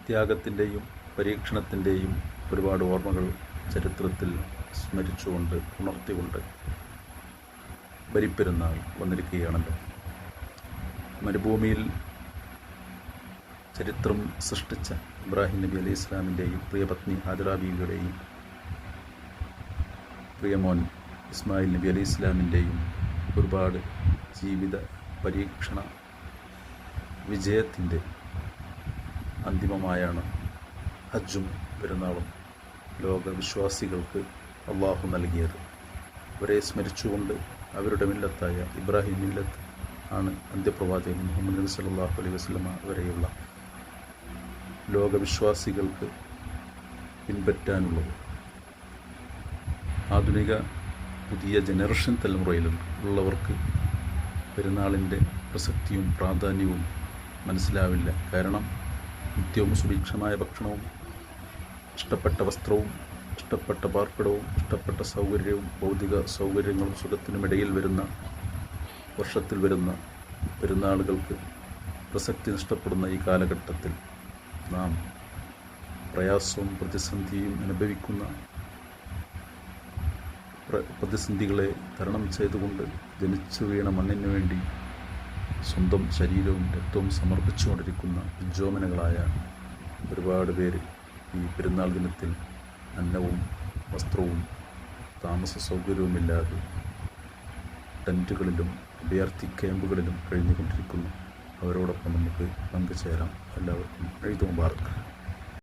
ത്യാഗത്തിൻ്റെയും പരീക്ഷണത്തിൻ്റെയും ഒരുപാട് ഓർമ്മകൾ ചരിത്രത്തിൽ സ്മരിച്ചുകൊണ്ട് ഉണർത്തിക്കൊണ്ട് ബലിപ്പെരുന്നാൾ വന്നിരിക്കുകയാണല്ലോ. മരുഭൂമിയിൽ ചരിത്രം സൃഷ്ടിച്ച ഇബ്രാഹിം നബി അലൈഹി ഇസ്ലാമിൻ്റെയും പ്രിയപത്നി ഹാജറ ബീവിയുടെയും പ്രിയമോൻ ഇസ്മായിൽ നബി അലൈഹി ഇസ്ലാമിൻ്റെയും ഒരുപാട് ജീവിത പരീക്ഷണ വിജയത്തിൻ്റെ അന്തിമമായാണ് ഹജ്ജും പെരുന്നാളും ലോകവിശ്വാസികൾക്ക് അള്ളാഹു നൽകിയത്. അവരെ സ്മരിച്ചുകൊണ്ട് അവരുടെ മില്ലത്തായ ഇബ്രാഹിം മില്ലത്ത് ആണ് അന്ത്യപ്രവാചകൻ മുഹമ്മദ് നബി സല്ലല്ലാഹു അലൈഹി വസല്ലമ വരെയുള്ള ലോകവിശ്വാസികൾക്ക് പിൻപറ്റാനുള്ളത്. ആധുനിക പുതിയ ജനറേഷൻ തലമുറയിലുള്ളവർക്ക് പെരുന്നാളിൻ്റെ പ്രസക്തിയും പ്രാധാന്യവും മനസ്സിലാവില്ല. കാരണം നിത്യവും സുഭിക്ഷമായ ഭക്ഷണവും ഇഷ്ടപ്പെട്ട വസ്ത്രവും ഇഷ്ടപ്പെട്ട പാർപ്പിടവും ഇഷ്ടപ്പെട്ട സൗകര്യവും ഭൗതിക സൗകര്യങ്ങളും സുഖത്തിനുമിടയിൽ വരുന്ന വർഷത്തിൽ വരുന്ന പെരുന്നാളുകൾക്ക് പ്രസക്തി നഷ്ടപ്പെടുന്ന ഈ കാലഘട്ടത്തിൽ നാം പ്രയാസവും പ്രതിസന്ധിയും അനുഭവിക്കുന്ന പ്രതിസന്ധികളെ തരണം ചെയ്തുകൊണ്ട് ജനിച്ചു വീണ മണ്ണിനു വേണ്ടി സ്വന്തം ശരീരവും രക്തവും സമർപ്പിച്ചുകൊണ്ടിരിക്കുന്ന ഉജ്ജോമനകളായ ഒരുപാട് പേര് ഈ പെരുന്നാൾ ദിനത്തിൽ അന്നവും വസ്ത്രവും താമസ സൗകര്യവുമില്ലാതെ ടെൻറ്റുകളിലും അഭയാർത്ഥി ക്യാമ്പുകളിലും കഴിഞ്ഞുകൊണ്ടിരിക്കുന്നു. അവരോടൊപ്പം നമുക്ക് പങ്കുചേരാം. എല്ലാവർക്കും ഈദ് മുബാറക്.